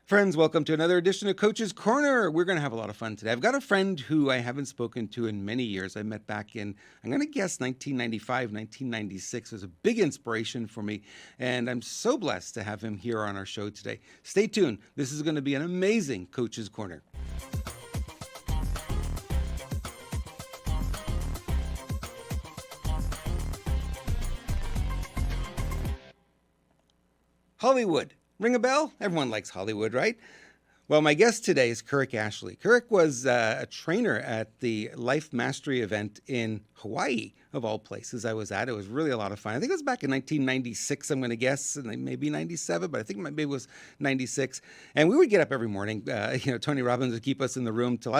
Friends, welcome to another edition of Coach's Corner. We're going to have a lot of fun today. I've got a friend who I haven't spoken to in many years. I met back in, I'm going to guess 1995, 1996. It was a big inspiration for me, and I'm so blessed to have him here on our show today. Stay tuned. This is going to be an amazing Coach's Corner. Hollywood. Ring a bell? Everyone likes Hollywood, right? Well, my guest today is Kurek Ashley. Kurek was a trainer at the Life Mastery event in Hawaii, of all places I was at. It was really a lot of fun. I think it was back in 1996, I'm going to guess, and maybe 97, but I think maybe it was 96. And we would get up every morning. Tony Robbins would keep us in the room till,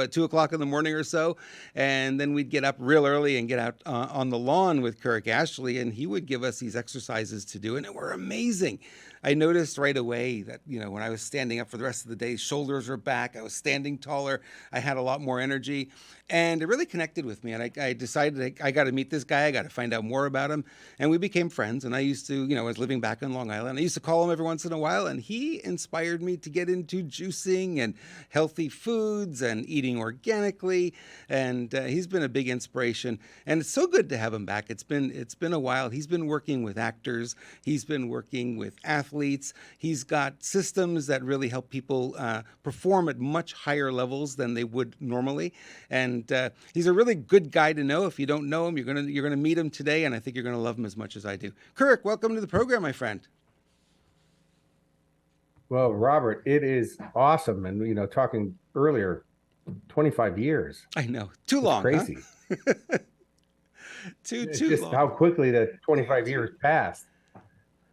2 o'clock in the morning or so. And then we'd get up real early and get out on the lawn with Kurek Ashley, and he would give us these exercises to do, and they were amazing. I noticed right away that, when I was standing up for the rest of the day, shoulders were back, I was standing taller, I had a lot more energy, and it really connected with me. And I decided I got to meet this guy, I got to find out more about him. And we became friends. And I used to, I was living back on Long Island. I used to call him every once in a while, and he inspired me to get into juicing and healthy foods and eating organically. And he's been a big inspiration. And it's so good to have him back. It's been a while. He's been working with actors. He's been working with athletes. He's got systems that really help people perform at much higher levels than they would normally. And he's a really good guy to know. If you don't know him, you're gonna meet him today, and I think you're gonna love him as much as I do. Kurek, welcome to the program, my friend. Well, Robert, it is awesome. And, talking earlier, 25 years. I know. Too long. Crazy. Huh? too just long. How quickly that 25 years passed.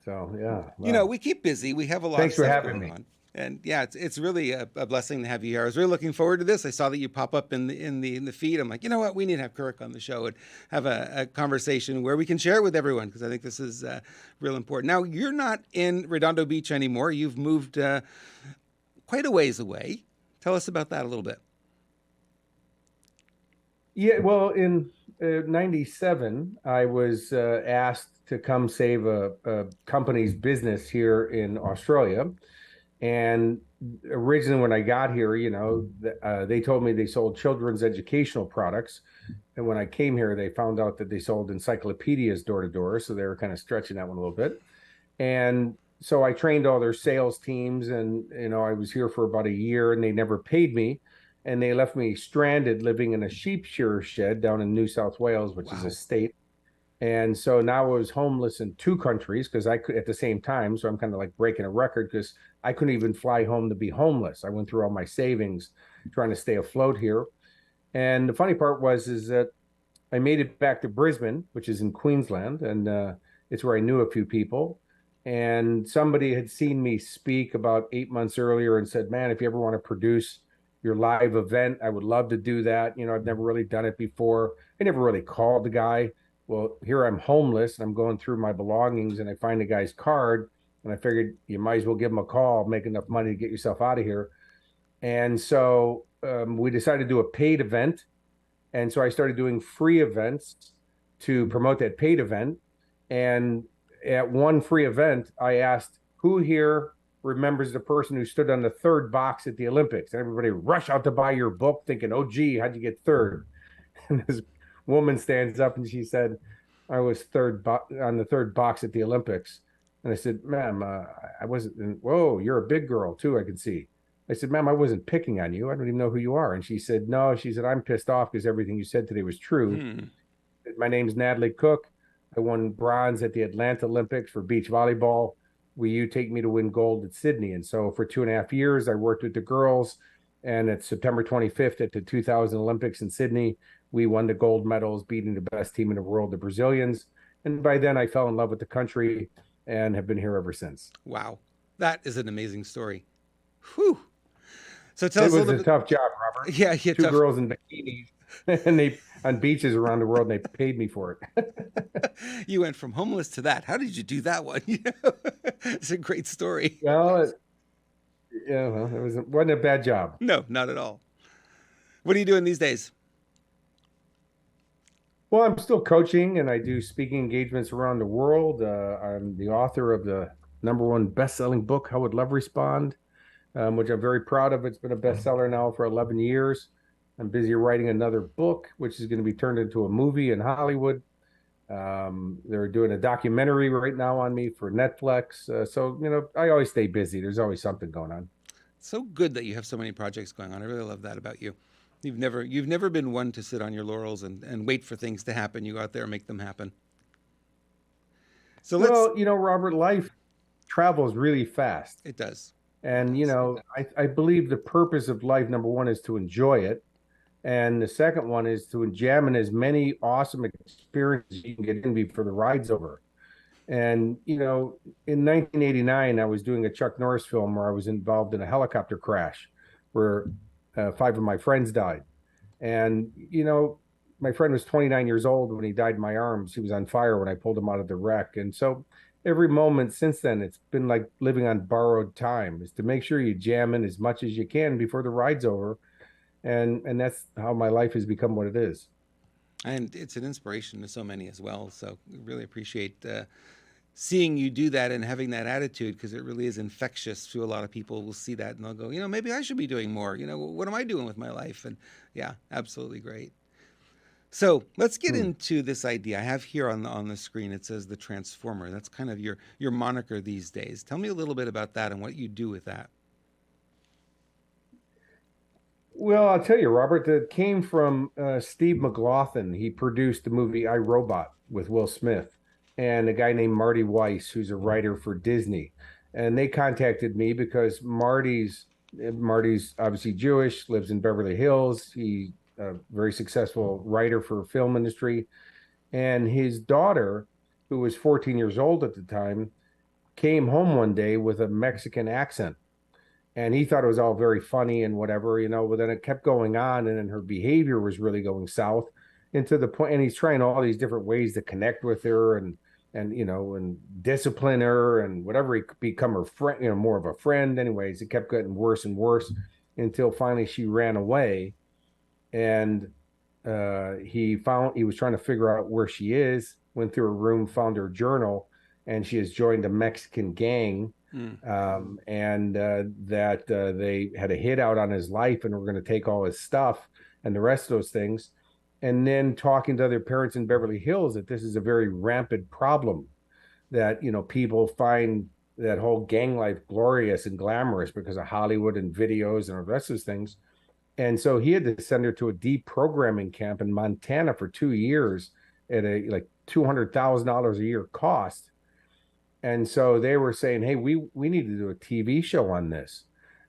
So, yeah. Wow. We keep busy. We have a lot Thanks of stuff for having going me. on. And yeah, it's really a blessing to have you here. I was really looking forward to this. I saw that you pop up in the feed. I'm like, you know what? We need to have Kurek on the show and have a conversation where we can share it with everyone, because I think this is real important. Now, you're not in Redondo Beach anymore. You've moved quite a ways away. Tell us about that a little bit. Yeah, well, in 97, I was asked to come save a company's business here in Australia. And originally when I got here, they told me they sold children's educational products. And when I came here, they found out that they sold encyclopedias door to door. So they were kind of stretching that one a little bit. And so I trained all their sales teams, and, I was here for about a year, and they never paid me. And they left me stranded living in a sheep shearer shed down in New South Wales, which is a state. And so now I was homeless in 2 countries because I could at the same time. So I'm kind of like breaking a record because I couldn't even fly home to be homeless. I went through all my savings trying to stay afloat here. And the funny part is that I made it back to Brisbane, which is in Queensland. And it's where I knew a few people. And somebody had seen me speak about 8 months earlier and said, man, if you ever want to produce your live event, I would love to do that. I've never really done it before. I never really called the guy. Well, here I'm homeless, and I'm going through my belongings, and I find the guy's card, and I figured you might as well give him a call, make enough money to get yourself out of here. And so we decided to do a paid event. And so I started doing free events to promote that paid event. And at one free event, I asked, who here remembers the person who stood on the 3rd box at the Olympics? And everybody rushed out to buy your book thinking, oh, gee, how'd you get 3rd? And this woman stands up and she said, I was on the 3rd box at the Olympics. And I said, ma'am, I wasn't. Whoa, you're a big girl too, I can see. I said, ma'am, I wasn't picking on you. I don't even know who you are. And she said, no. She said, I'm pissed off because everything you said today was true. My name's Natalie Cook. I won bronze at the Atlanta Olympics for beach volleyball. Will you take me to win gold at Sydney? And so for 2.5 years, I worked with the girls. And at September 25th at the 2000 Olympics in Sydney, we won the gold medals, beating the best team in the world, the Brazilians. And by then I fell in love with the country and have been here ever since. Wow. That is an amazing story. Whew. So tell us a little bit. It was a tough job, Robert. Yeah. 2 girls in bikinis and they on beaches around the world, and they paid me for it. You went from homeless to that. How did you do that one? It's a great story. Well, it wasn't a bad job. No, not at all. What are you doing these days? Well, I'm still coaching, and I do speaking engagements around the world. I'm the author of the #1 best-selling book, How Would Love Respond? which I'm very proud of. It's been a bestseller now for 11 years. I'm busy writing another book, which is going to be turned into a movie in Hollywood. They're doing a documentary right now on me for Netflix. So, I always stay busy. There's always something going on. So good that you have so many projects going on. I really love that about you. You've never been one to sit on your laurels and wait for things to happen. You go out there and make them happen. So let's Well, Robert, life travels really fast. it does. It And, does. I believe the purpose of life, number one, is to enjoy it. And the second one is to examine as many awesome experiences you can get in before the ride's over. And, in 1989, I was doing a Chuck Norris film where I was involved in a helicopter crash where five of my friends died. And, my friend was 29 years old when he died in my arms. He was on fire when I pulled him out of the wreck. And so every moment since then, it's been like living on borrowed time, is to make sure you jam in as much as you can before the ride's over. And that's how my life has become what it is. And it's an inspiration to so many as well. So really appreciate seeing you do that and having that attitude because it really is infectious to a lot of people. Will see that and they'll go, maybe I should be doing more. What am I doing with my life? And yeah, absolutely great. So let's get Hmm. into this idea. I have here on the screen. It says the Transformer. That's kind of your moniker these days. Tell me a little bit about that and what you do with that. Well, I'll tell you, Robert, that came from Steve McLaughlin. He produced the movie I, Robot with Will Smith and a guy named Marty Weiss, who's a writer for Disney. And they contacted me because Marty's obviously Jewish, lives in Beverly Hills. He's a very successful writer for film industry. And his daughter, who was 14 years old at the time, came home one day with a Mexican accent, and he thought it was all very funny and whatever, but then it kept going on, and then her behavior was really going south into the point, and he's trying all these different ways to connect with her and discipline her and whatever, he could become her friend, more of a friend. Anyways, it kept getting worse and worse until finally she ran away. And he was trying to figure out where she is, went through her room, found her journal, and she has joined a Mexican gang. Mm. And that they had a hit out on his life and were going to take all his stuff and the rest of those things. And then talking to other parents in Beverly Hills, that this is a very rampant problem, that people find that whole gang life glorious and glamorous because of Hollywood and videos and the rest of those things. And so he had to send her to a deprogramming camp in Montana for 2 years at a like $200,000 a year cost. And so they were saying, "Hey, we need to do a TV show on this,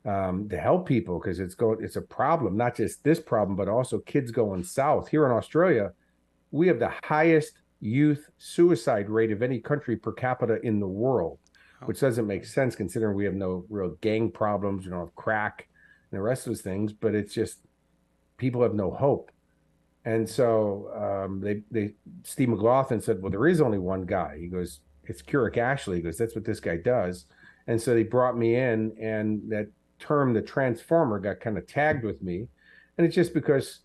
to help people, because it's a problem, not just this problem, but also kids going south. Here in Australia, we have the highest youth suicide rate of any country per capita in the world, Wow. which doesn't make sense considering we have no real gang problems, crack and the rest of those things. But it's just people have no hope." And so they Steve McLaughlin said, "Well, there is only one guy." He goes, "It's Kurek Ashley." He goes, "That's what this guy does." And so they brought me in, and that term, the transformer, got kind of tagged with me. And it's just because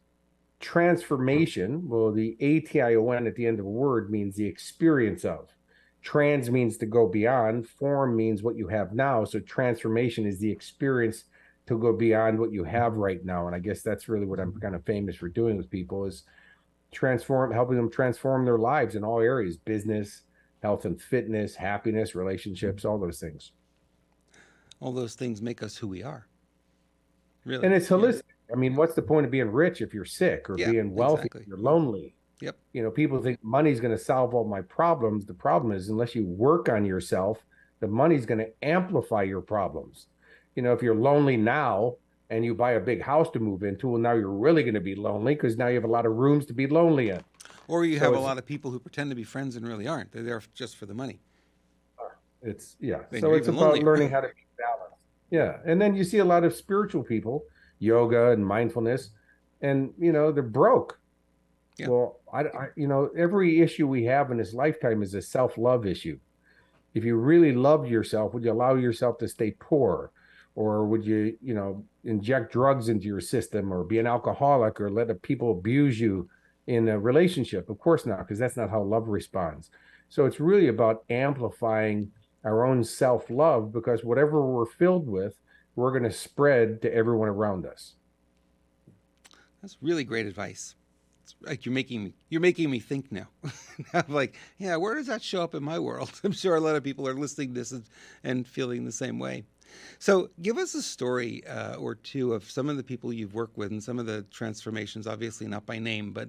transformation, well, the ATION at the end of a word means the experience of. Trans means to go beyond. Form means what you have now. So transformation is the experience to go beyond what you have right now. And I guess that's really what I'm kind of famous for doing with people, is helping them transform their lives in all areas: business, health and fitness, happiness, relationships, all those things. All those things make us who we are. Really. And it's Yeah. holistic. I mean, what's the point of being rich if you're sick, or Yeah. being wealthy if Exactly. you're lonely? Yep. People think money's going to solve all my problems. The problem is, unless you work on yourself, the money's going to amplify your problems. If you're lonely now and you buy a big house to move into, well, now you're really going to be lonely because now you have a lot of rooms to be lonely in. Or you So have a lot of people who pretend to be friends and really aren't. They're there just for the money. yeah. Then So you're it's even about lonelier. learning how to be balanced. Yeah. And then you see a lot of spiritual people, yoga and mindfulness, and they're broke. Yeah. Well, every issue we have in this lifetime is a self-love issue. If you really loved yourself, would you allow yourself to stay poor? Or would you, inject drugs into your system, or be an alcoholic, or let people abuse you in a relationship? Of course not, because that's not how love responds. So it's really about amplifying our own self-love, because whatever we're filled with, we're going to spread to everyone around us. That's really great advice. It's like you're making me think now. I'm like, yeah, where does that show up in my world? I'm sure a lot of people are listening to this and feeling the same way. So, give us a story or two of some of the people you've worked with and some of the transformations. Obviously, not by name, but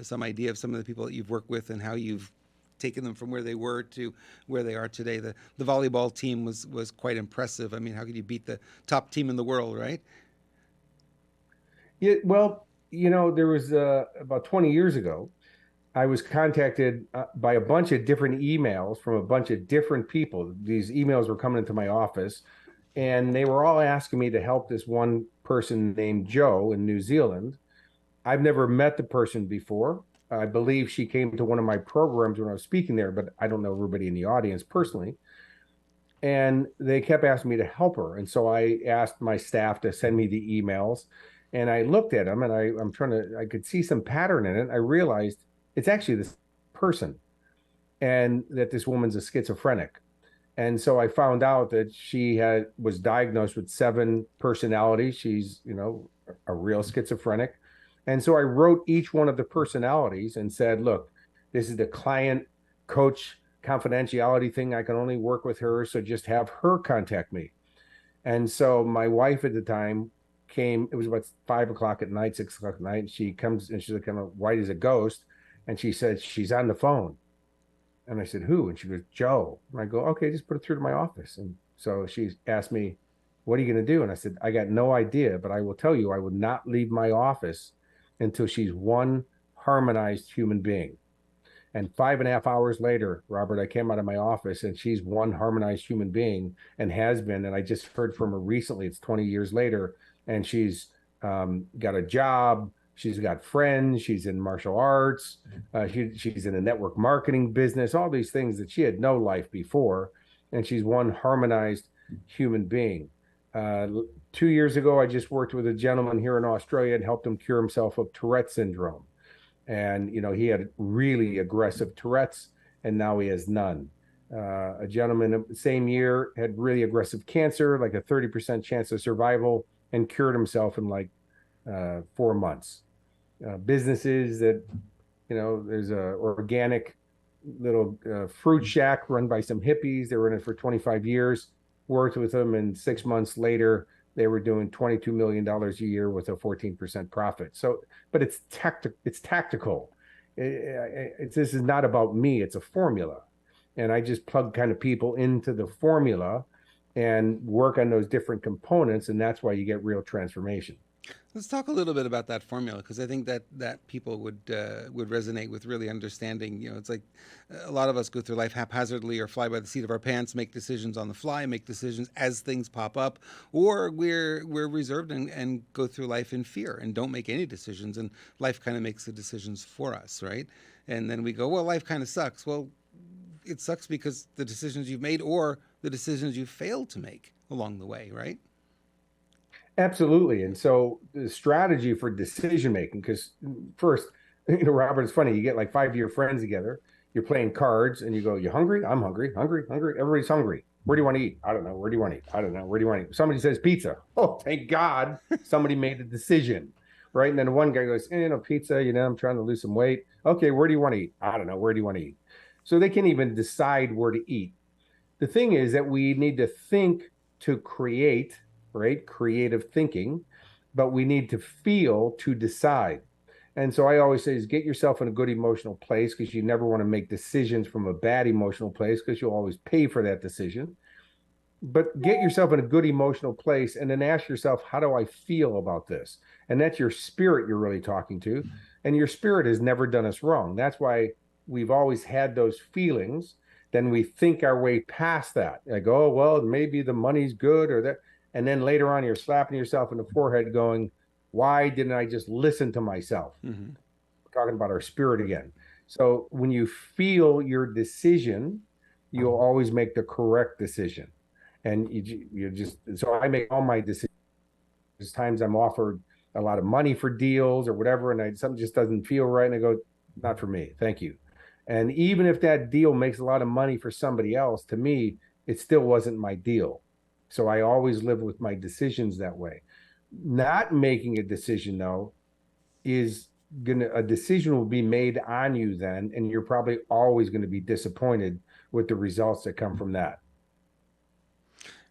some idea of some of the people that you've worked with and how you've taken them from where they were to where they are today. The volleyball team was quite impressive. I mean, how could you beat the top team in the world, right? Yeah, well, there was about 20 years ago, I was contacted by a bunch of different emails from a bunch of different people. These emails were coming into my office, and they were all asking me to help this one person named Joe in New Zealand. I've never met the person before. I believe she came to one of my programs when I was speaking there, but I don't know everybody in the audience personally. And they kept asking me to help her. And so I asked my staff to send me the emails. And I looked at them and I could see some pattern in it. I realized it's actually this person and that this woman's a schizophrenic. And so I found out that was diagnosed with 7 personalities. She's, a real schizophrenic. And so I wrote each one of the personalities and said, look, this is the client coach confidentiality thing. I can only work with her. So just have her contact me. And so my wife at the time came, it was about 5 o'clock at night, 6 o'clock at night. And she comes and she's like kind of white as a ghost. And she said, she's on the phone. And I said, who? And she goes, Joe. And I go, okay, just put it through to my office. And so she asked me, what are you going to do? And I said, I got no idea, but I will tell you, I would not leave my office until she's one harmonized human being. And 5.5 hours later, Robert, I came out of my office and she's one harmonized human being and has been. And I just heard from her recently. It's 20 years later. And she's got a job. She's got friends. She's in martial arts. She's in a network marketing business, all these things that she had no life before. And she's one harmonized human being. 2 years ago, I just worked with a gentleman here in Australia and helped him cure himself of Tourette syndrome. And he had really aggressive Tourette's, and now he has none. A gentleman same year had really aggressive cancer, like a 30% chance of survival, and cured himself in like 4 months. Businesses that, there's a organic little fruit shack run by some hippies. They were in it for 25 years. Worked with them, and 6 months later, they were doing $22 million a year with a 14% profit. So, but it's tactical. This is not about me. It's a formula. And I just plug kind of people into the formula and work on those different components. And that's why you get real transformation. Let's talk a little bit about that formula because I think that people would resonate with really understanding. It's like a lot of us go through life haphazardly or fly by the seat of our pants, make decisions on the fly, make decisions as things pop up, or we're reserved and go through life in fear and don't make any decisions, and life kind of makes the decisions for us, right? And then we go, well, life kind of sucks. Well, it sucks because the decisions you've made or the decisions you failed to make along the way, right? Absolutely. And so the strategy for decision making, because first, Robert, it's funny, you get like 5 year friends together, you're playing cards and you go, you hungry? I'm hungry, hungry, hungry. Everybody's hungry. Where do you want to eat? I don't know. Where do you want to eat? I don't know. Where do you want to eat? Somebody says pizza. Oh, thank God somebody made a decision. Right. And then one guy goes, pizza, I'm trying to lose some weight. Okay, where do you want to eat? I don't know. Where do you want to eat? So they can't even decide where to eat. The thing is that we need to think to create, right? Creative thinking, but we need to feel to decide. And so I always say is get yourself in a good emotional place because you never want to make decisions from a bad emotional place because you'll always pay for that decision. But get yourself in a good emotional place and then ask yourself, how do I feel about this? And that's your spirit you're really talking to. And your spirit has never done us wrong. That's why we've always had those feelings. Then we think our way past that. Like, oh, well, maybe the money's good or that. And then later on, you're slapping yourself in the forehead going, why didn't I just listen to myself? Mm-hmm. We're talking about our spirit again. So when you feel your decision, you'll always make the correct decision. And you just, so I make all my decisions. There's times I'm offered a lot of money for deals or whatever, and something just doesn't feel right. And I go, not for me. Thank you. And even if that deal makes a lot of money for somebody else, to me, it still wasn't my deal. So I always live with my decisions that way. Not making a decision, though, is gonna a decision will be made on you then, and you're probably always going to be disappointed with the results that come from that.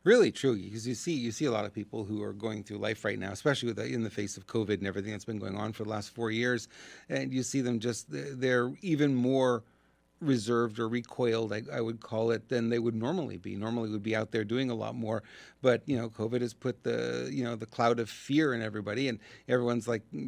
Really true, because you see a lot of people who are going through life right now, especially in the face of COVID and everything that's been going on for the last 4 years, and you see them just they're even more reserved or recoiled, I would call it, than they would normally be. Normally, would be out there doing a lot more, but COVID has put the cloud of fear in everybody, and everyone's like, I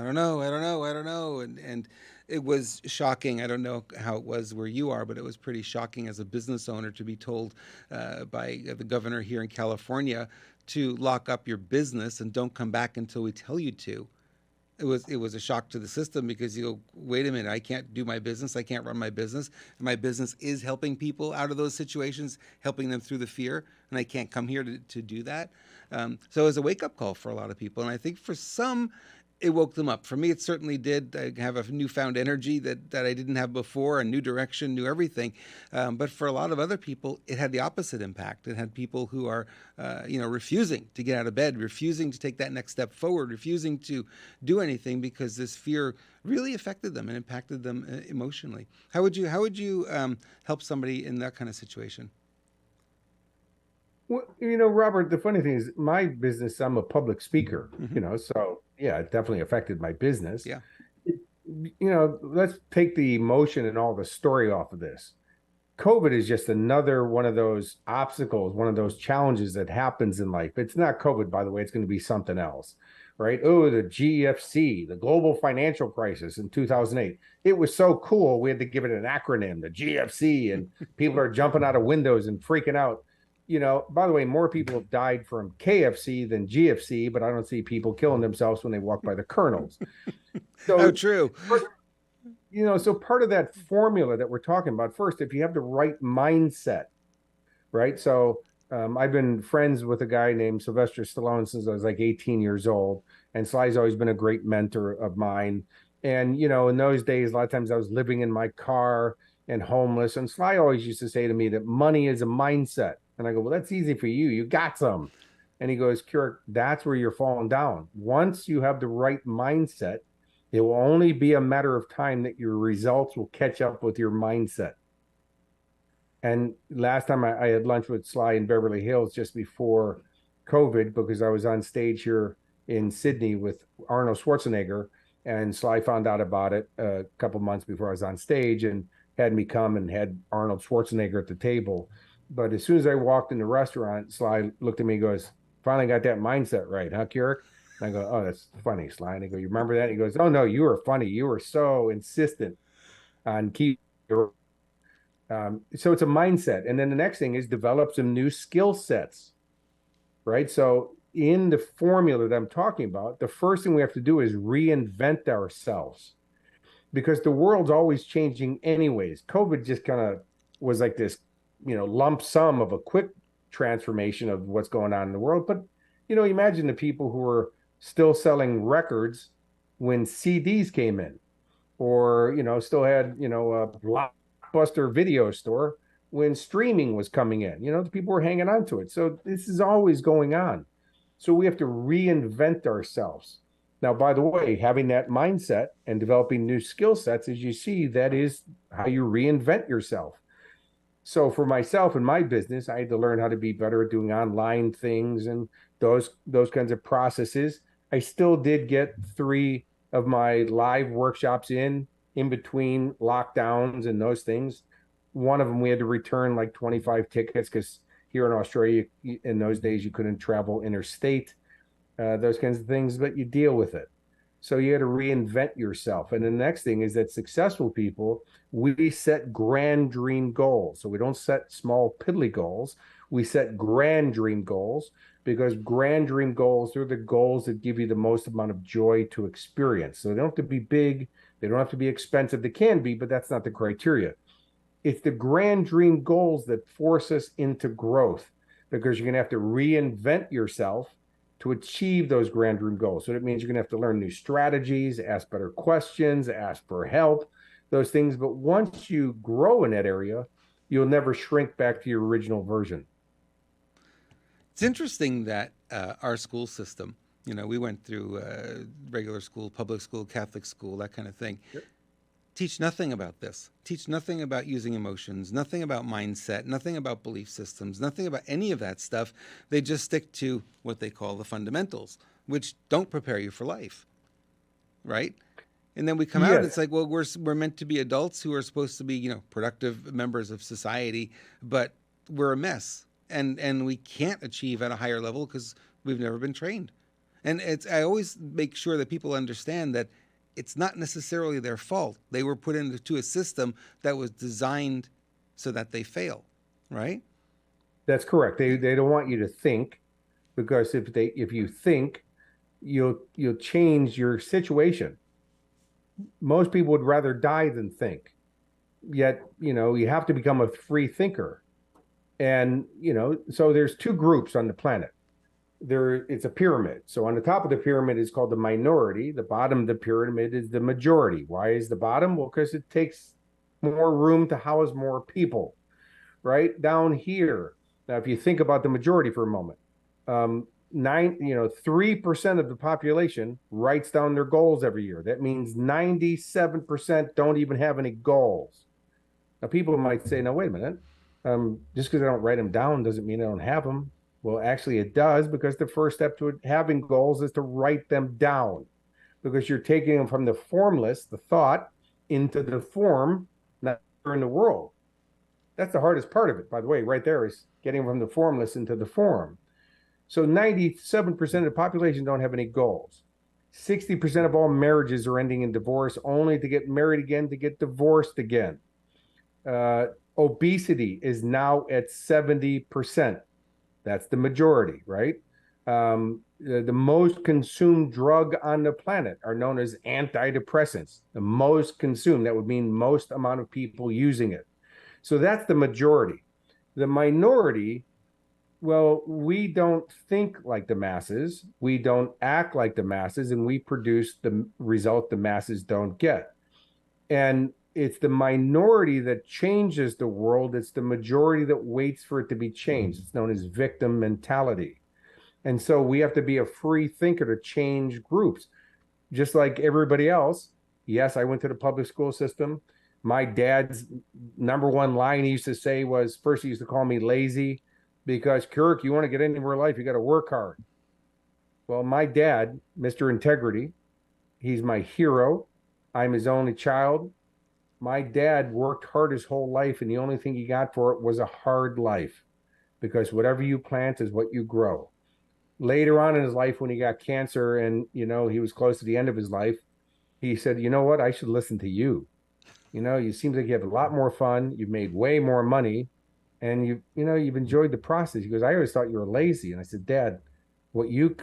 don't know, I don't know, I don't know, and it was shocking. I don't know how it was where you are, but it was pretty shocking as a business owner to be told by the governor here in California to lock up your business and don't come back until we tell you to. It was a shock to the system, because you go, wait a minute, I can't do my business, I can't run my business. My business is helping people out of those situations, helping them through the fear, and I can't come here to do that. So it was a wake up call for a lot of people, and I think for some it woke them up. For me, it certainly did. I have a newfound energy that I didn't have before, a new direction, new everything. But for a lot of other people, it had the opposite impact. It had people who are, refusing to get out of bed, refusing to take that next step forward, refusing to do anything, because this fear really affected them and impacted them emotionally. How would you help somebody in that kind of situation? Well, Robert, the funny thing is, my business, I'm a public speaker, Hmm. so yeah, it definitely affected my business. Yeah. It- let's take the emotion and all the story off of this. COVID is just another one of those obstacles, one of those challenges that happens in life. It's not COVID, by the way, it's going to be something else, right? Oh, the GFC, the global financial crisis in 2008. It was so cool. We had to give it an acronym, the GFC, and people are jumping out of windows and freaking out. By the way, more people have died from KFC than GFC, but I don't see people killing themselves when they walk by the kernels. Oh, So, true. so part of that formula that we're talking about, first, if you have the right mindset, right? So I've been friends with a guy named Sylvester Stallone since I was like 18 years old. And Sly's always been a great mentor of mine. And, in those days, a lot of times I was living in my car and homeless. And Sly always used to say to me that money is a mindset. And I go, well, that's easy for you. You got some. And he goes, Kurek, that's where you're falling down. Once you have the right mindset, it will only be a matter of time that your results will catch up with your mindset. And last time I had lunch with Sly in Beverly Hills just before COVID, because I was on stage here in Sydney with Arnold Schwarzenegger, and Sly found out about it a couple months before I was on stage and had me come and had Arnold Schwarzenegger at the table. But as soon as I walked in the restaurant, Sly looked at me and goes, "Finally got that mindset right, huh, Kurek?" And I go, "Oh, that's funny, Sly." And I go, "You remember that?" And he goes, "Oh no, you were funny. You were so insistent on keeping so it's a mindset. And then the next thing is develop some new skill sets, right? So in the formula that I'm talking about, the first thing we have to do is reinvent ourselves, because the world's always changing anyways. COVID just kind of was like this, lump sum of a quick transformation of what's going on in the world. But, imagine the people who were still selling records when CDs came in, or still had a blockbuster video store when streaming was coming in. The people were hanging on to it. So this is always going on. So we have to reinvent ourselves. Now, by the way, having that mindset and developing new skill sets, as you see, that is how you reinvent yourself. So for myself and my business, I had to learn how to be better at doing online things and those kinds of processes. I still did get three of my live workshops in between lockdowns and those things. One of them we had to return like 25 tickets because here in Australia in those days you couldn't travel interstate, those kinds of things, but you deal with it. So you got to reinvent yourself. And the next thing is that successful people, we set grand dream goals. So we don't set small, piddly goals. We set grand dream goals, because grand dream goals are the goals that give you the most amount of joy to experience. So they don't have to be big. They don't have to be expensive. They can be, but that's not the criteria. It's the grand dream goals that force us into growth, because you're going to have to reinvent yourself to achieve those grand dream goals. So that means you're going to have to learn new strategies, ask better questions, ask for help, those things. But once you grow in that area, you'll never shrink back to your original version. It's interesting that our school system, we went through regular school, public school, Catholic school, that kind of thing, teach nothing about this, teach nothing about using emotions, nothing about mindset, nothing about belief systems, nothing about any of that stuff. They just stick to what they call the fundamentals, which don't prepare you for life, right? And then we come out, it's Yes, like, well, we're meant to be adults who are supposed to be, productive members of society, but we're a mess, and we can't achieve at a higher level because we've never been trained. And I always make sure that people understand that it's not necessarily their fault. They were put into a system that was designed so that they fail, right? that's correct. They don't want you to think, because if you think, you'll change your situation. Most people would rather die than think. Yet, you have to become a free thinker. And, so there's two groups on the planet. It's a pyramid. So on the top of the pyramid is called the minority. The bottom of the pyramid is the majority. Why is the bottom? Well, because it takes more room to house more people. Right down here. Now, if you think about the majority for a moment, 3% of the population writes down their goals every year. That means 97% don't even have any goals. Now, people might say, "No, wait a minute. Just because I don't write them down doesn't mean I don't have them." Well, actually, it does, because the first step to having goals is to write them down, because you're taking them from the formless, the thought, into the form, not in the world. That's the hardest part of it, by the way, right there, is getting from the formless into the form. So 97% of the population don't have any goals. 60% of all marriages are ending in divorce, only to get married again, to get divorced again. Obesity is now at 70%. That's the majority, right? The most consumed drug on the planet are known as antidepressants. The most consumed, that would mean most amount of people using it. So that's the majority. The minority, well, we don't think like the masses, we don't act like the masses, and we produce the result the masses don't get. And it's the minority that changes the world. It's the majority that waits for it to be changed. It's known as victim mentality. And so we have to be a free thinker to change groups, just like everybody else. Yes, I went to the public school system. My dad's number one line he used to say was, first he used to call me lazy, because, Kurek, you want to get anywhere in life, you got to work hard. Well, my dad, Mr. Integrity, he's my hero. I'm his only child. My dad worked hard his whole life, and the only thing he got for it was a hard life, because whatever you plant is what you grow. Later on in his life, when he got cancer and, he was close to the end of his life, he said, "You know what? I should listen to you. You seem like you have a lot more fun. You've made way more money, and you've enjoyed the process." He goes, "I always thought you were lazy." And I said, "Dad, what you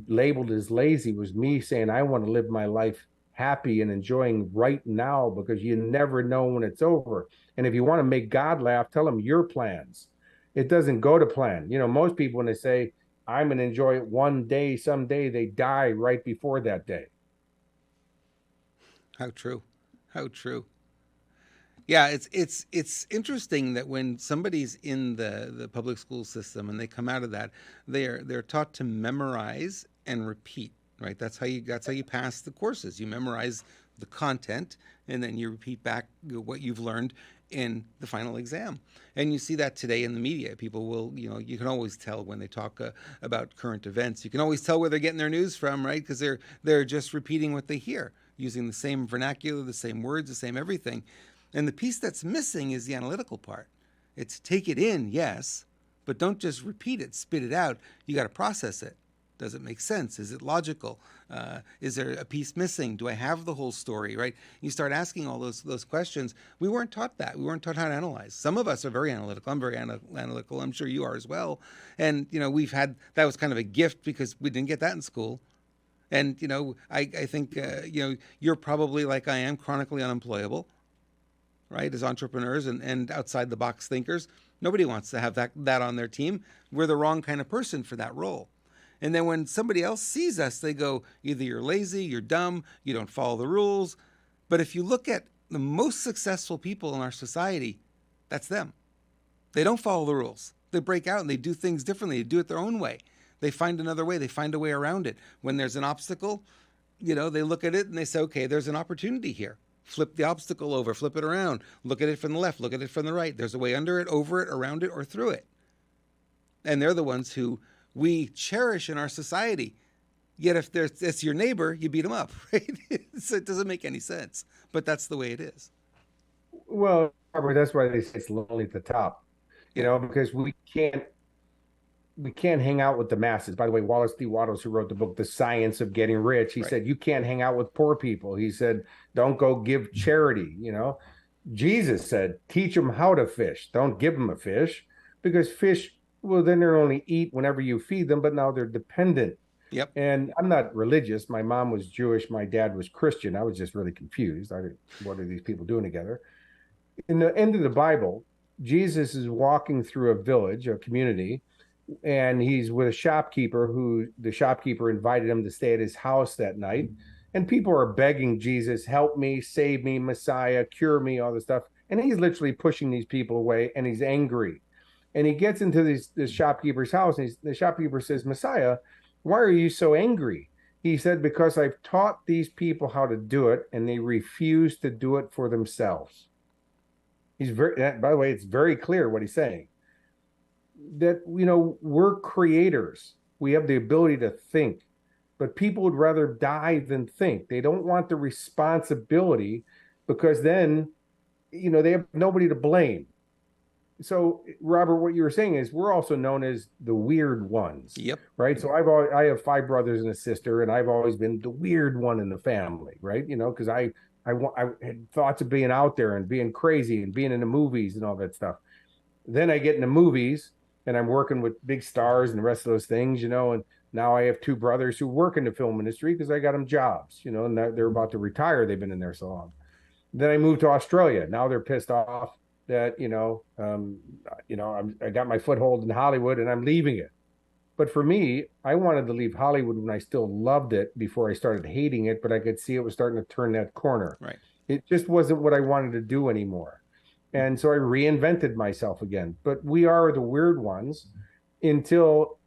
labeled as lazy was me saying I want to live my life happy and enjoying right now, because you never know when it's over. And if you want to make God laugh, tell him your plans. It doesn't go to plan." Most people, when they say, "I'm going to enjoy it one day, someday," they die right before that day. How true. How true. Yeah, it's interesting that when somebody's in the public school system and they come out of that, they're taught to memorize and repeat, right? That's how you pass the courses. You memorize the content, and then you repeat back what you've learned in the final exam. And you see that today in the media. People will, you can always tell when they talk about current events. You can always tell where they're getting their news from, right? Because they're just repeating what they hear, using the same vernacular, the same words, the same everything. And the piece that's missing is the analytical part. It's take it in, yes, but don't just repeat it, spit it out. You got to process it. Does it make sense? Is it logical? Is there a piece missing? Do I have the whole story, right? You start asking all those questions. We weren't taught that. We weren't taught how to analyze. Some of us are very analytical. I'm very analytical. I'm sure you are as well. And, we've had, that was kind of a gift because we didn't get that in school. And, I think, you're probably like I am, chronically unemployable, right? As entrepreneurs and outside the box thinkers. Nobody wants to have that on their team. We're the wrong kind of person for that role. And then when somebody else sees us, they go, either you're lazy, you're dumb, you don't follow the rules. But if you look at the most successful people in our society, that's them. They don't follow the rules. They break out and they do things differently. They do it their own way. They find another way. They find a way around it. When there's an obstacle, they look at it and they say, okay, there's an opportunity here. Flip the obstacle over, flip it around, look at it from the left, look at it from the right. There's a way under it, over it, around it, or through it. And they're the ones who we cherish in our society. Yet if it's your neighbor, you beat them up, right? So it doesn't make any sense. But that's the way it is. Well, Robert, that's why they say it's lonely at the top, Yeah. because we can't hang out with the masses. By the way, Wallace D. Wattles, who wrote the book The Science of Getting Rich, he Right. said you can't hang out with poor people. He said don't go give charity. Jesus said teach them how to fish, don't give them a fish, because fish, well, then they're only eat whenever you feed them, but now they're dependent. Yep. And I'm not religious. My mom was Jewish, my dad was Christian. I was just really confused. What are these people doing together? In the end of the Bible, Jesus is walking through a village, a community, and he's with a shopkeeper who the shopkeeper invited him to stay at his house that night. And people are begging Jesus, help me, save me, Messiah, cure me, all this stuff. And he's literally pushing these people away, and he's angry. And he gets into this shopkeeper's house, and the shopkeeper says, Messiah, why are you so angry? He said, because I've taught these people how to do it, and they refuse to do it for themselves. By the way, it's very clear what he's saying. That, we're creators. We have the ability to think, but people would rather die than think. They don't want the responsibility because then, they have nobody to blame. So, Robert, what you were saying is we're also known as the weird ones. Yep. Right. So I have 5 brothers and a sister, and I've always been the weird one in the family. Right. Because I had thoughts of being out there and being crazy and being in the movies and all that stuff. Then I get into movies and I'm working with big stars and the rest of those things, and now I have 2 brothers who work in the film industry because I got them jobs, and they're about to retire. They've been in there so long. Then I moved to Australia. Now they're pissed off that, I got my foothold in Hollywood and I'm leaving it. But for me, I wanted to leave Hollywood when I still loved it before I started hating it, but I could see it was starting to turn that corner. Right. It just wasn't what I wanted to do anymore. And so I reinvented myself again. But we are the weird ones until,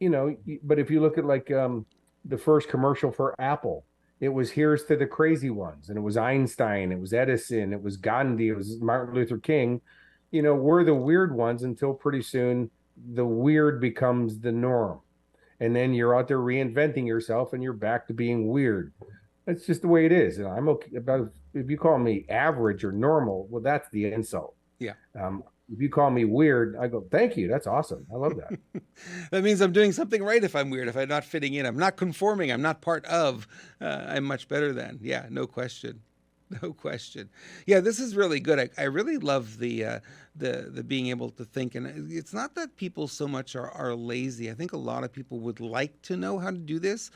but if you look at the first commercial for Apple, it was here's to the crazy ones. And it was Einstein, it was Edison, it was Gandhi, it was Martin Luther King. We're the weird ones until pretty soon the weird becomes the norm. And then you're out there reinventing yourself and you're back to being weird. That's just the way it is. And I'm okay about if you call me average or normal, well, that's the insult. Yeah. If you call me weird, I go, thank you. That's awesome. I love that. That means I'm doing something right if I'm weird, if I'm not fitting in. I'm not conforming. I'm not part of. I'm much better than. Yeah, no question. No question. Yeah, this is really good. I really love the being able to think. And it's not that people so much are lazy. I think a lot of people would like to know how to do this,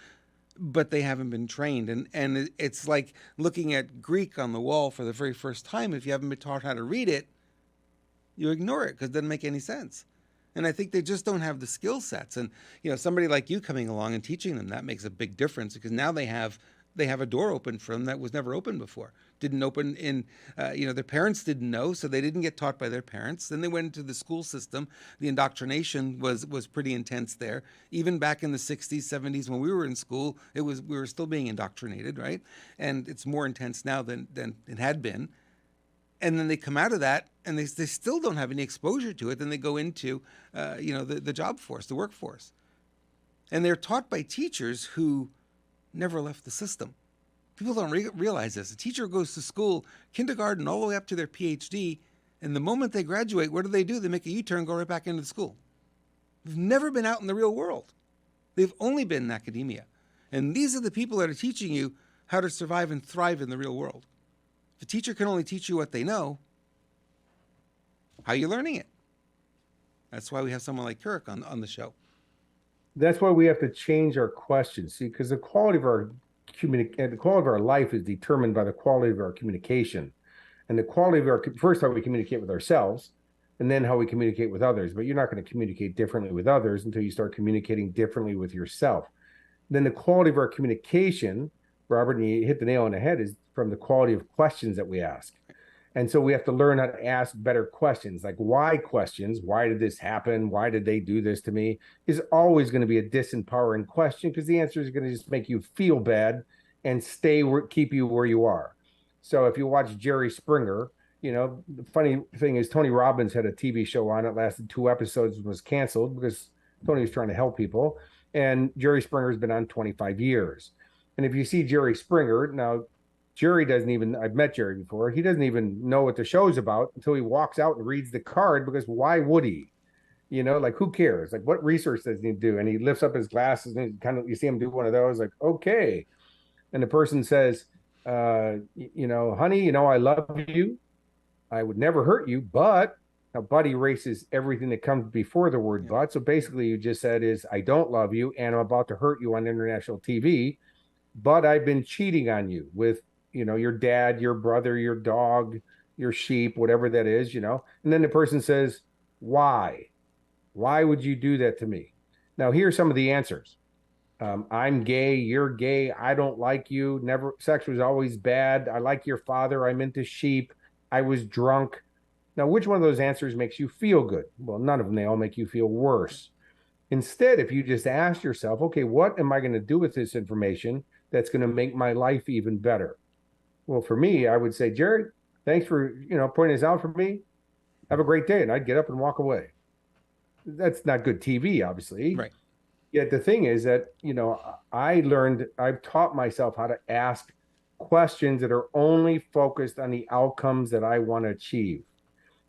but they haven't been trained. And it's like looking at Greek on the wall for the very first time. If you haven't been taught how to read it, you ignore it because it doesn't make any sense. And I think they just don't have the skill sets. And, somebody like you coming along and teaching them, that makes a big difference because now they have a door open for them that was never open before. Didn't open in, their parents didn't know, so they didn't get taught by their parents. Then they went into the school system. The indoctrination was pretty intense there. Even back in the 60s, 70s, when we were in school, we were still being indoctrinated, right? And it's more intense now than it had been. And then they come out of that and they still don't have any exposure to it. Then they go into, the job force, the workforce. And they're taught by teachers who never left the system. People don't realize this. A teacher goes to school, kindergarten, all the way up to their PhD, and the moment they graduate, what do? They make a U-turn and go right back into the school. They've never been out in the real world. They've only been in academia. And these are the people that are teaching you how to survive and thrive in the real world. If a teacher can only teach you what they know, how are you learning it? That's why we have someone like Kurek on the show. That's why we have to change our questions. See, because the quality of our life is determined by the quality of our communication, and the quality of first how we communicate with ourselves, and then how we communicate with others. But you're not going to communicate differently with others until you start communicating differently with yourself. Then the quality of our communication, Robert, and you hit the nail on the head, is from the quality of questions that we ask. And so we have to learn how to ask better questions, like why questions. Why did this happen? Why did they do this to me? Is always going to be a disempowering question because the answer is going to just make you feel bad and keep you where you are. So if you watch Jerry Springer, the funny thing is Tony Robbins had a TV show on it, lasted 2 episodes, was canceled because Tony was trying to help people. And Jerry Springer's been on 25 years. And if you see Jerry Springer, now Jerry doesn't even, I've met Jerry before, he doesn't even know what the show's about until he walks out and reads the card because why would he? Like who cares? Like what research does he do? And he lifts up his glasses and you see him do one of those, like, okay. And the person says, honey, I love you. I would never hurt you, but now but erases everything that comes before the word but. So basically you just said is I don't love you and I'm about to hurt you on international TV, but I've been cheating on you with, your dad, your brother, your dog, your sheep, whatever that is, And then the person says, why? Why would you do that to me? Now, here's some of the answers. I'm gay, you're gay, I don't like you, never, sex was always bad, I like your father, I'm into sheep, I was drunk. Now, which one of those answers makes you feel good? Well, none of them, they all make you feel worse. Instead, if you just ask yourself, okay, what am I going to do with this information that's going to make my life even better? Well, for me, I would say, Jared, thanks for, pointing this out for me. Have a great day. And I'd get up and walk away. That's not good TV, obviously. Right. Yet the thing is that, I've taught myself how to ask questions that are only focused on the outcomes that I want to achieve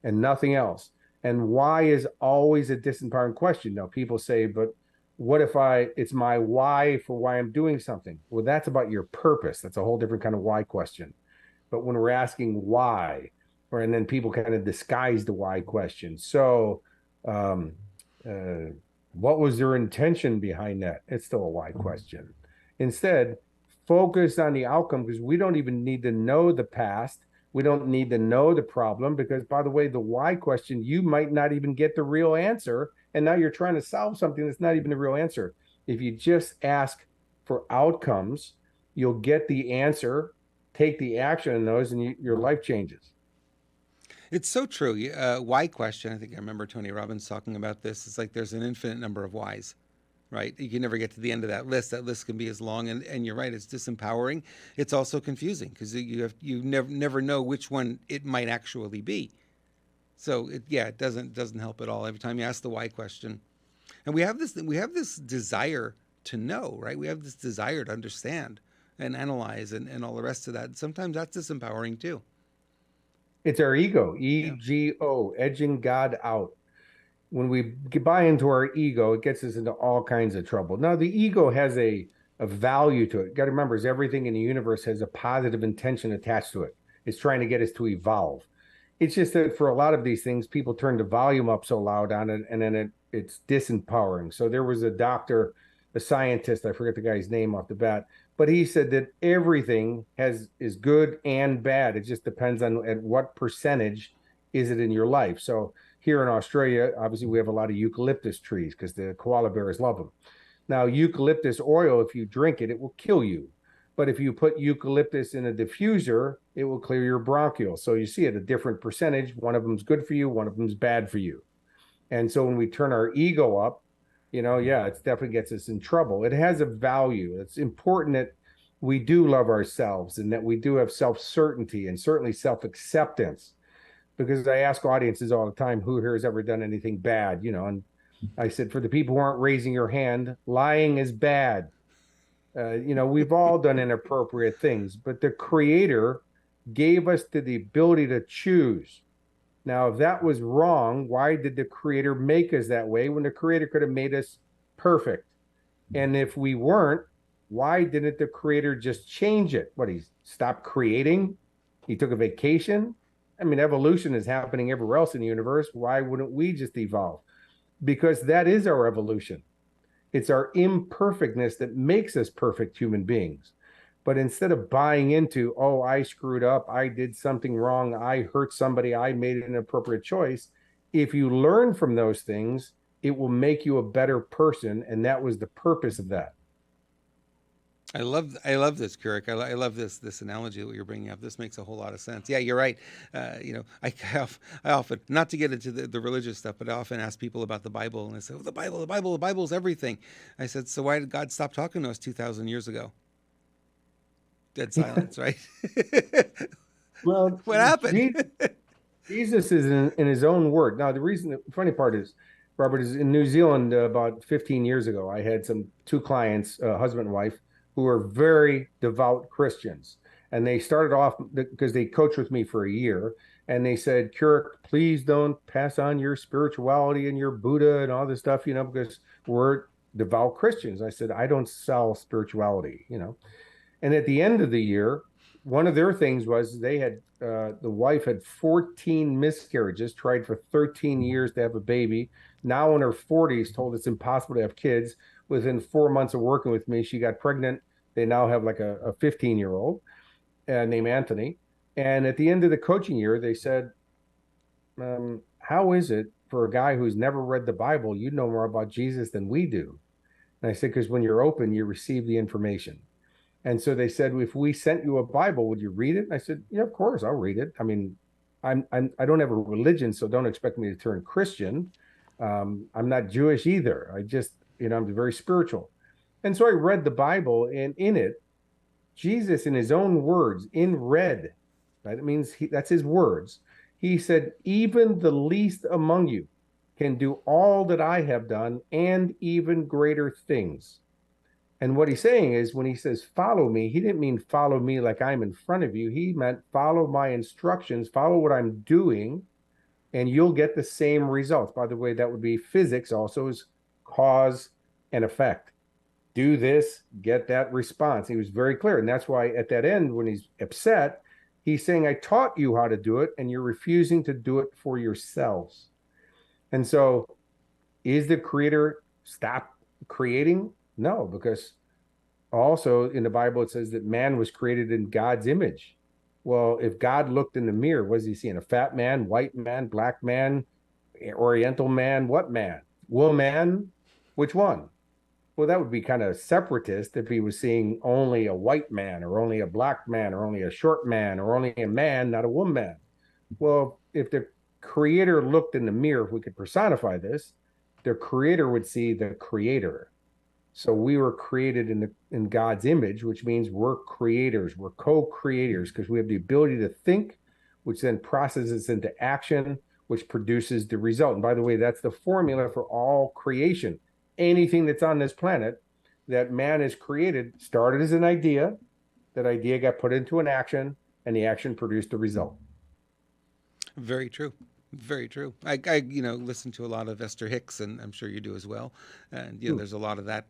and nothing else. And why is always a disempowering question. Now, people say, but what if it's my why for why I'm doing something? Well, that's about your purpose. That's a whole different kind of why question. But when we're asking why, and then people kind of disguise the why question. So, um, what was their intention behind that? It's still a why question. Instead, focus on the outcome because we don't even need to know the past. We don't need to know the problem because, by the way, the why question, you might not even get the real answer. And now you're trying to solve something that's not even the real answer. If you just ask for outcomes, you'll get the answer, take the action in those, and your life changes. It's so true. Why question? I think I remember Tony Robbins talking about this. It's like there's an infinite number of whys, right? You can never get to the end of that list. That list can be as long, and you're right. It's disempowering. It's also confusing because you never know which one it might actually be. So it doesn't help at all every time you ask the why question. And we have this desire to know, right? We have this desire to understand and analyze and all the rest of that. And sometimes that's disempowering too. It's our ego, Yeah. ego, edging God out. When we buy into our ego, it gets us into all kinds of trouble. Now, the ego has a value to it. You got to remember, is everything in the universe has a positive intention attached to it. It's trying to get us to evolve. It's just that for a lot of these things, people turn the volume up so loud on it, and then it's disempowering. So there was a doctor, a scientist, I forget the guy's name off the bat, but he said that everything is good and bad. It just depends on at what percentage is it in your life. So here in Australia, obviously we have a lot of eucalyptus trees because the koala bears love them. Now, eucalyptus oil, if you drink it, it will kill you. But if you put eucalyptus in a diffuser, it will clear your bronchioles. So you see it a different percentage. One of them's good for you, one of them's bad for you. And so when we turn our ego up, yeah, it definitely gets us in trouble. It has a value. It's important that we do love ourselves and that we do have self-certainty and certainly self-acceptance. Because I ask audiences all the time, who here has ever done anything bad? And I said, for the people who aren't raising your hand, lying is bad. We've all done inappropriate things, but the creator gave us the ability to choose. Now, if that was wrong, why did the creator make us that way when the creator could have made us perfect? And if we weren't, why didn't the creator just change it? What, he stopped creating? He took a vacation? I mean, evolution is happening everywhere else in the universe. Why wouldn't we just evolve? Because that is our evolution. It's our imperfectness that makes us perfect human beings. But instead of buying into, oh, I screwed up, I did something wrong, I hurt somebody, I made an inappropriate choice, if you learn from those things, it will make you a better person. And that was the purpose of that. I love this, Kurek. I love this analogy that you're bringing up. This makes a whole lot of sense. Yeah, you're right. I often, not to get into the religious stuff, but I often ask people about the Bible, and they say, "Oh, the Bible's everything." I said, "So why did God stop talking to us 2,000 years ago?" Dead silence, right? Well, What happened? Jesus is in his own word. Now, the funny part is, Robert, is in New Zealand about 15 years ago. I had two clients, husband and wife, who were very devout Christians. And they started off because they coached with me for a year. And they said, Kurek, please don't pass on your spirituality and your Buddha and all this stuff, because we're devout Christians. I said, I don't sell spirituality. And at the end of the year, one of their things was the wife had 14 miscarriages, tried for 13 years to have a baby. Now in her 40s, told it's impossible to have kids. Within 4 months of working with me, she got pregnant. They now have like a 15-year-old named Anthony. And at the end of the coaching year, they said, how is it for a guy who's never read the Bible, you know more about Jesus than we do? And I said, because when you're open, you receive the information. And so they said, if we sent you a Bible, would you read it? And I said, yeah, of course, I'll read it. I mean, I don't have a religion, so don't expect me to turn Christian. I'm not Jewish either. I'm very spiritual. And so I read the Bible, and in it, Jesus, in his own words, in red, right? It means that's his words. He said, even the least among you can do all that I have done and even greater things. And what he's saying is when he says, follow me, he didn't mean follow me like I'm in front of you. He meant follow my instructions, follow what I'm doing, and you'll get the same results. By the way, that would be physics also is cause and effect. Do this, get that response. He was very clear. And that's why at that end, when he's upset, he's saying, I taught you how to do it, and you're refusing to do it for yourselves. And so is the creator stop creating? No, because also in the Bible, it says that man was created in God's image. Well, if God looked in the mirror, was he seeing a fat man, white man, black man, oriental man? What man? Woman? Which one? Well, that would be kind of separatist if he was seeing only a white man or only a black man or only a short man or only a man, not a woman. Well, if the creator looked in the mirror, if we could personify this, the creator would see the creator. So we were created in God's image, which means we're creators, we're co-creators because we have the ability to think, which then processes into action, which produces the result. And by the way, that's the formula for all creation. Anything that's on this planet that man has created started as an idea, that idea got put into an action, and the action produced a result. Very true. Very true. Listen to a lot of Esther Hicks, and I'm sure you do as well. And there's a lot of that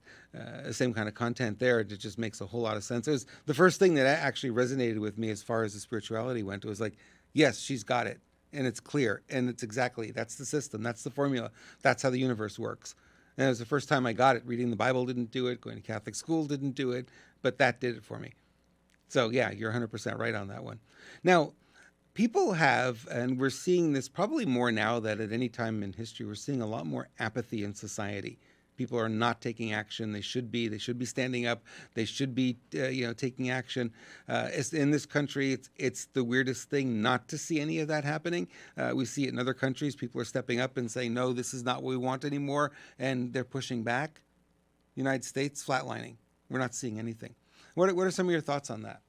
same kind of content there. It just makes a whole lot of sense. It was the first thing that actually resonated with me as far as the spirituality went. It was like, yes, she's got it, and it's clear, and it's exactly that's the system, that's the formula, that's how the universe works. And it was the first time I got it. Reading the Bible didn't do it. Going to Catholic school didn't do it, but that did it for me. So yeah, you're 100% right on that one. Now, people have, and we're seeing this probably more now than at any time in history, we're seeing a lot more apathy in society. People are not taking action. They should be. They should be standing up. They should be, taking action. In this country, it's the weirdest thing not to see any of that happening. We see it in other countries. People are stepping up and saying, no, this is not what we want anymore, and they're pushing back. United States, flatlining. We're not seeing anything. What are some of your thoughts on that?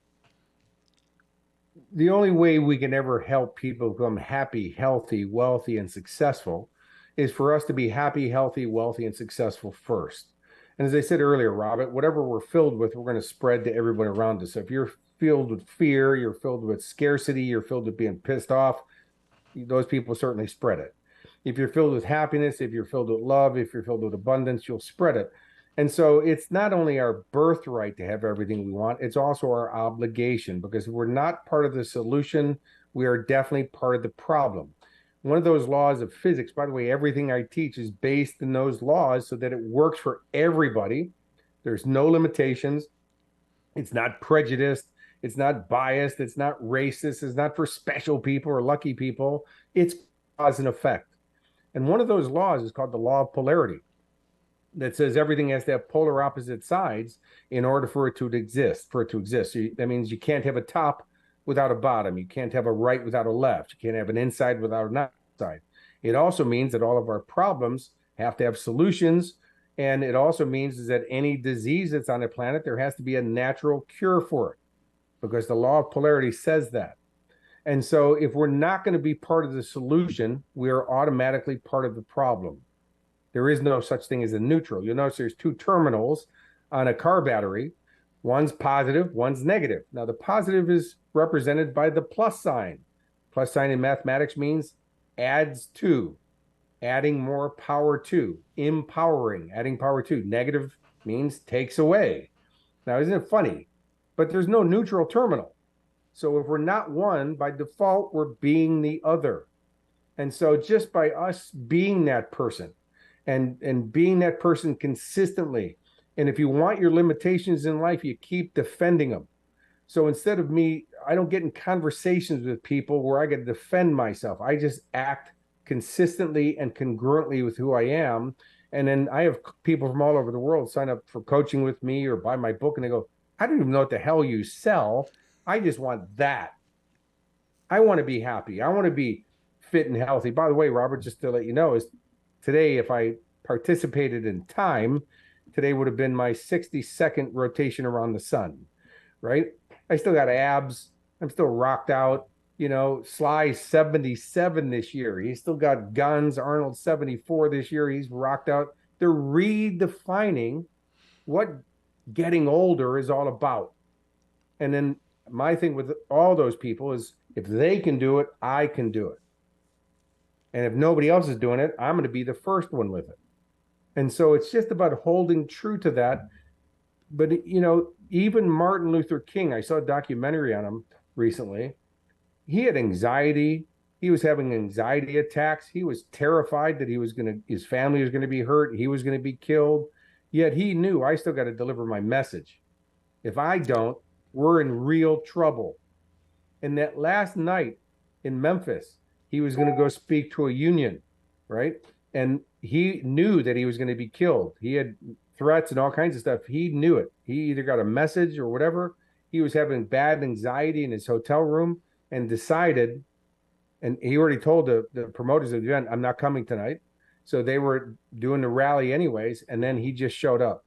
The only way we can ever help people become happy, healthy, wealthy, and successful is for us to be happy, healthy, wealthy, and successful first. And as I said earlier, Robert, whatever we're filled with, we're going to spread to everyone around us. So if you're filled with fear, you're filled with scarcity, you're filled with being pissed off, those people certainly spread it. If you're filled with happiness, if you're filled with love, if you're filled with abundance, you'll spread it. And so it's not only our birthright to have everything we want, it's also our obligation because if we're not part of the solution, we are definitely part of the problem. One of those laws of physics, by the way, everything I teach is based in those laws so that it works for everybody. There's no limitations. It's not prejudiced. It's not biased. It's not racist. It's not for special people or lucky people. It's cause and effect. And one of those laws is called the law of polarity. that says everything has to have polar opposite sides in order for it to exist. So that means you can't have a top without a bottom. You can't have a right without a left. You can't have an inside without an outside. It also means that all of our problems have to have solutions. And it also means is that any disease that's on the planet, there has to be a natural cure for it, because the law of polarity says that. And so if we're not going to be part of the solution, we are automatically part of the problem. There is no such thing as a neutral. You'll notice there's two terminals on a car battery. One's positive, one's negative. Now, the positive is represented by the plus sign. Plus sign in mathematics means adds to, adding more power to, empowering, adding power to. Negative means takes away. Now, isn't it funny? But there's no neutral terminal. So if we're not one, by default, we're being the other. And so just by us being that person and being that person consistently, and if you want your limitations in life, you keep defending them. So instead of me, I don't get in conversations with people where I get to defend myself. I just act consistently and congruently with who I am. And then I have people from all over the world sign up for coaching with me or buy my book, and they go, I don't even know what the hell you sell. I just want that. I want to be happy. I want to be fit and healthy. By the way, Robert, just to let you know, is today, if I participated in time, today would have been my 60-second rotation around the sun, right? I still got abs. I'm still rocked out. You know, Sly's 77 this year. He's still got guns. Arnold's 74 this year. He's rocked out. They're redefining what getting older is all about. And then my thing with all those people is if they can do it, I can do it. And if nobody else is doing it, I'm going to be the first one with it. And so it's just about holding true to that. But, you know, even Martin Luther King, I saw a documentary on him recently. He had anxiety. He was having anxiety attacks. He was terrified that his family was going to be hurt. He was going to be killed. Yet he knew, I still got to deliver my message. If I don't, we're in real trouble. And that last night in Memphis, he was going to go speak to a union, right? And he knew that he was going to be killed. He had threats and all kinds of stuff. He knew it. He either got a message or whatever. He was having bad anxiety in his hotel room and decided, and he already told the promoters of the event, I'm not coming tonight. So they were doing the rally anyways, and then he just showed up.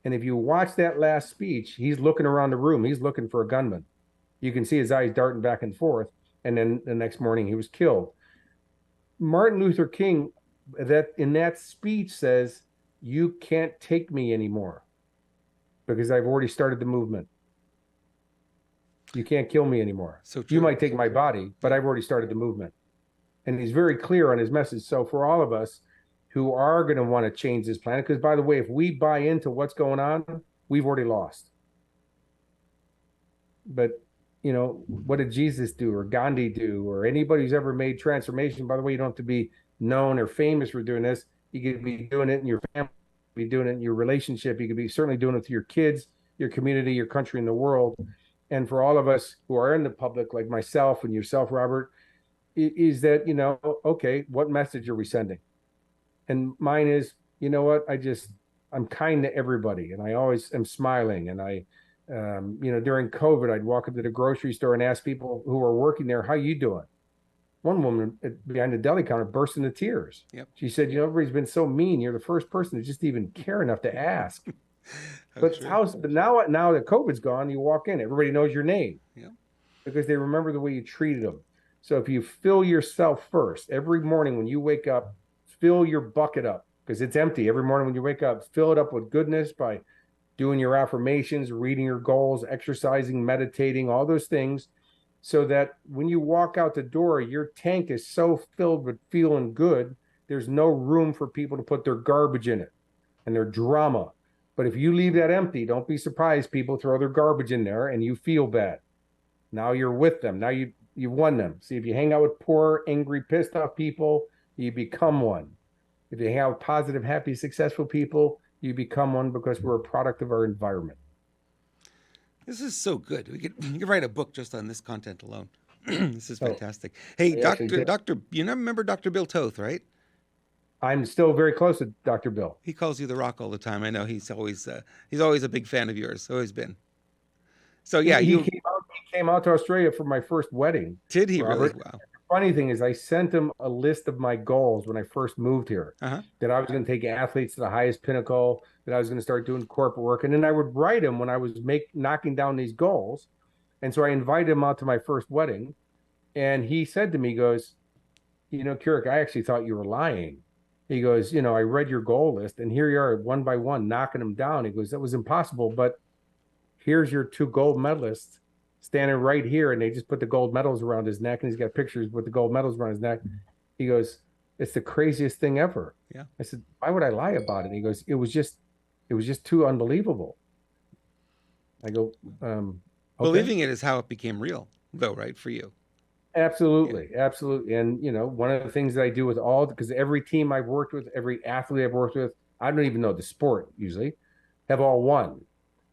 And if you watch that last speech, he's looking around the room. He's looking for a gunman. You can see his eyes darting back and forth. And then the next morning he was killed. Martin Luther King, that in that speech says, you can't take me anymore because I've already started the movement. You can't kill me anymore. So true. You might take my body, but I've already started the movement. And he's very clear on his message. So for all of us who are going to want to change this planet, because by the way, if we buy into what's going on, we've already lost. But, you know, what did Jesus do or Gandhi do or anybody who's ever made transformation? By the way, you don't have to be known or famous for doing this. You could be doing it in your family, be doing it in your relationship. You could be certainly doing it to your kids, your community, your country, and the world. And for all of us who are in the public, like myself and yourself, Robert, is that, you know, okay, what message are we sending? And mine is, you know what, I'm kind to everybody. And I always am smiling. And you know, during COVID, I'd walk into the grocery store and ask people who are working there, how you doing? One woman behind the deli counter burst into tears. Yep. She said, you know, everybody's been so mean. You're the first person to just even care enough to ask. But now that COVID's gone, you walk in, everybody knows your name. Yep. Because they remember the way you treated them. So if you fill yourself first, every morning when you wake up, fill your bucket up because it's empty. Every morning when you wake up, fill it up with goodness by doing your affirmations, reading your goals, exercising, meditating, all those things, so that when you walk out the door, your tank is so filled with feeling good, there's no room for people to put their garbage in it and their drama. But if you leave that empty, don't be surprised people throw their garbage in there and you feel bad. Now you're with them. Now you won them. See, if you hang out with poor, angry, pissed off people, you become one. If you hang out with positive, happy, successful people, you become one because we're a product of our environment. This is so good. We could write a book just on this content alone. This is fantastic. Hey, Doctor, you remember Dr. Bill Toth, right? I'm still very close to Dr. Bill. He calls you the Rock all the time. I know he's always a big fan of yours. Always been. So He, yeah, he you came out. He came out to Australia for my first wedding, did he really? Robert. Wow. Funny thing is, I sent him a list of my goals when I first moved here. Uh-huh. That I was going to take athletes to the highest pinnacle. That I was going to start doing corporate work, and then I would write him when I was knocking down these goals. And so I invited him out to my first wedding, and he said to me, he goes, Kurek, I actually thought you were lying. He goes, I read your goal list, and here you are, one by one, knocking them down. He goes, that was impossible, but here's your two gold medalists standing right here. And they just put the gold medals around his neck, and he's got pictures with the gold medals around his neck. He goes, it's the craziest thing ever. Yeah. I said, why would I lie about it? He goes, it was just too unbelievable. I go, okay. Believing it is how it became real, though, right? For you. Absolutely. Yeah. Absolutely. And, one of the things that I do with because every team I've worked with, every athlete I've worked with, I don't even know the sport usually, have all won.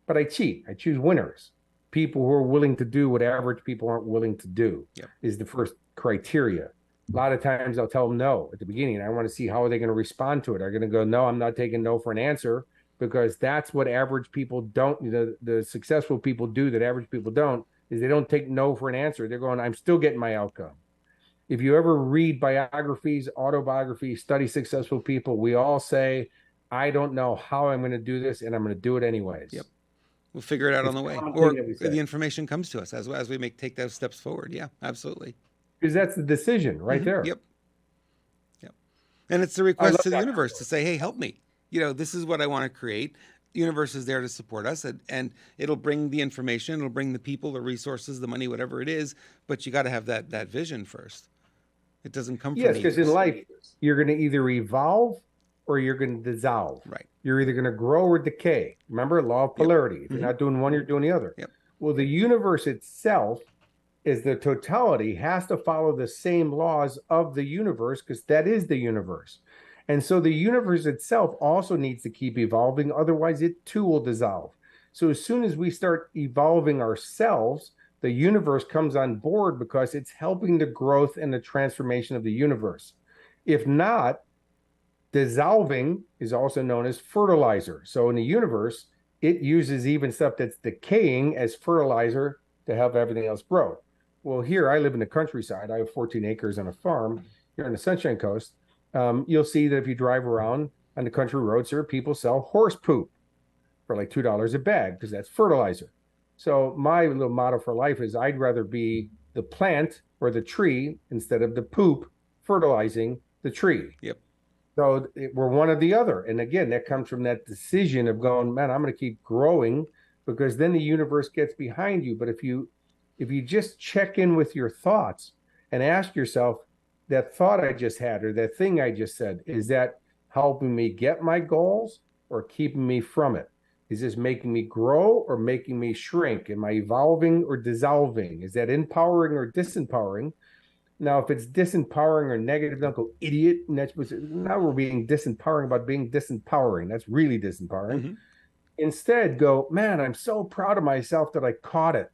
But I cheat. I choose winners. People who are willing to do what average people aren't willing to do is the first criteria. A lot of times I'll tell them no at the beginning. I want to see how are they going to respond to it. Are they going to go, no, I'm not taking no for an answer, because that's what average people don't, the successful people do that average people don't, is they don't take no for an answer. They're going, I'm still getting my outcome. If you ever read biographies, autobiographies, study successful people, we all say, I don't know how I'm going to do this, and I'm going to do it anyways. Yep. We'll figure it out on the way, or the information comes to us as we take those steps forward. Yeah, absolutely. Because that's the decision right there. Yep. Yep. And it's the request to the universe to say, hey, help me. This is what I want to create. The universe is there to support us, and it'll bring the information, it'll bring the people, the resources, the money, whatever it is. But you got to have that vision first. It doesn't come from yes, because in life you're going to either evolve or you're going to dissolve. Right. You're either going to grow or decay. Remember, law of polarity. If you're not doing one, you're doing the other. Yep. Well, the universe itself is the totality, has to follow the same laws of the universe, because that is the universe. And so the universe itself also needs to keep evolving. Otherwise, it too will dissolve. So as soon as we start evolving ourselves, the universe comes on board, because it's helping the growth and the transformation of the universe. If not, dissolving is also known as fertilizer. So in the universe, it uses even stuff that's decaying as fertilizer to help everything else grow. Well, here I live in the countryside. I have 14 acres on a farm here on the Sunshine Coast. You'll see that if you drive around on the country roads here, people sell horse poop for like $2 a bag, because that's fertilizer. So my little motto for life is, I'd rather be the plant or the tree instead of the poop fertilizing the tree. Yep. So we're one or the other. And again, that comes from that decision of going, man, I'm going to keep growing, because then the universe gets behind you. But if you just check in with your thoughts and ask yourself, that thought I just had, or that thing I just said, is that helping me get my goals or keeping me from it? Is this making me grow or making me shrink? Am I evolving or dissolving? Is that empowering or disempowering? Now, if it's disempowering or negative, don't go idiot. And now we're being disempowering about being disempowering. That's really disempowering. Mm-hmm. Instead, go, man, I'm so proud of myself that I caught it.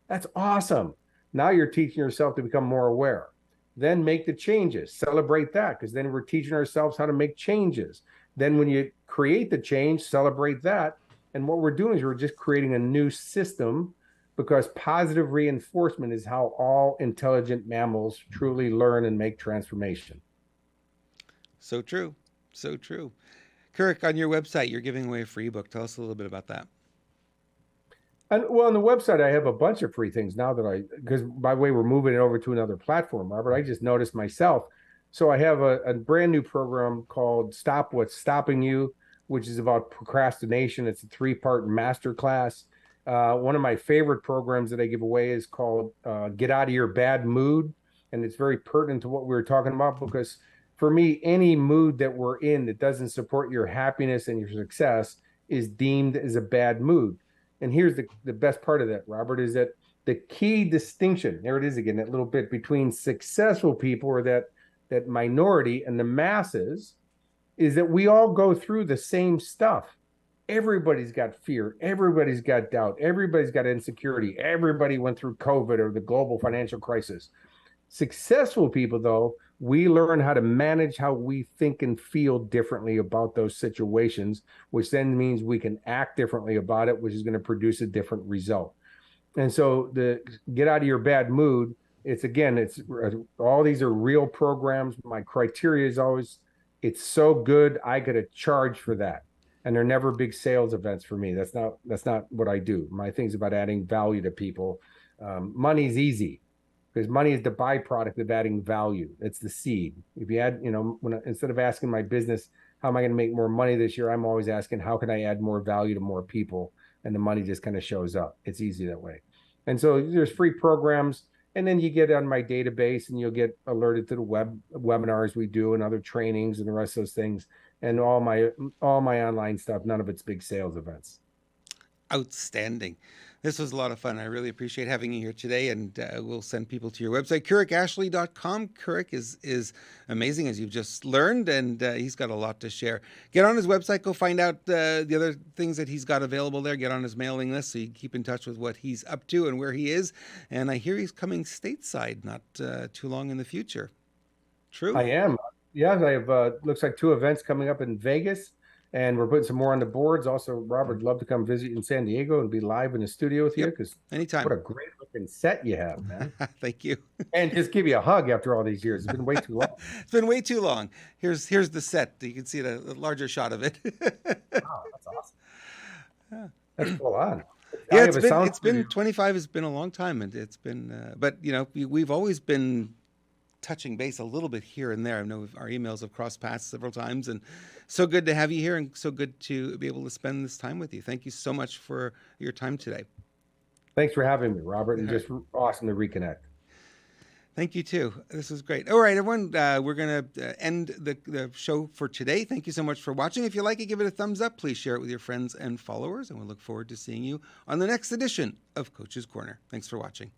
That's awesome. Now you're teaching yourself to become more aware. Then make the changes. Celebrate that, because then we're teaching ourselves how to make changes. Then when you create the change, celebrate that. And what we're doing is we're just creating a new system, because positive reinforcement is how all intelligent mammals truly learn and make transformation. So true. So true. Kurek, on your website, you're giving away a free book. Tell us a little bit about that. And well, on the website, I have a bunch of free things now because by the way, we're moving it over to another platform, Robert. I just noticed myself. So I have a brand new program called Stop What's Stopping You, which is about procrastination. It's a 3-part masterclass. One of my favorite programs that I give away is called Get Out of Your Bad Mood. And it's very pertinent to what we were talking about, because for me, any mood that we're in that doesn't support your happiness and your success is deemed as a bad mood. And here's the best part of that, Robert, is that the key distinction, there it is again, that little bit between successful people, or that minority, and the masses, is that we all go through the same stuff. Everybody's got fear. Everybody's got doubt. Everybody's got insecurity. Everybody went through COVID or the global financial crisis. Successful people, though, we learn how to manage how we think and feel differently about those situations, which then means we can act differently about it, which is going to produce a different result. And so the get out of your bad mood, it's again, it's all these are real programs. My criteria is always, it's so good, I get a charge for that. And they're never big sales events for me. That's not what I do. My thing's about adding value to people. Money's easy because money is the byproduct of adding value. It's the seed. If you add, instead of asking my business, how am I going to make more money this year? I'm always asking, how can I add more value to more people? And the money just kind of shows up. It's easy that way. And so there's free programs, and then you get on my database and you'll get alerted to the webinars we do and other trainings and the rest of those things. And all my online stuff, none of it's big sales events. Outstanding. This was a lot of fun. I really appreciate having you here today, and we'll send people to your website, KurekAshley.com. Kurek is amazing, as you've just learned, and he's got a lot to share. Get on his website, go find out the other things that he's got available there. Get on his mailing list so you keep in touch with what he's up to and where he is. And I hear he's coming stateside not too long in the future. True? I am. Yeah, I have, looks like 2 events coming up in Vegas. And we're putting some more on the boards. Also, Robert, I'd love to come visit you in San Diego and be live in the studio with you, because anytime. What a great looking set you have, man. Thank you. And just give you a hug after all these years. It's been way too long. It's been way too long. Here's the set. You can see the larger shot of it. Wow, that's awesome. That's full on. Yeah, it's been 25 has been a long time, and it's been but we've always been touching base a little bit here and there. I know our emails have crossed paths several times, and so good to have you here, and so good to be able to spend this time with you. Thank you so much for your time today. Thanks for having me, Robert, and just awesome to reconnect. Thank you too. This was great. All right, everyone, we're going to end the show for today. Thank you so much for watching. If you like it, give it a thumbs up. Please share it with your friends and followers, and we'll look forward to seeing you on the next edition of Coach's Corner. Thanks for watching.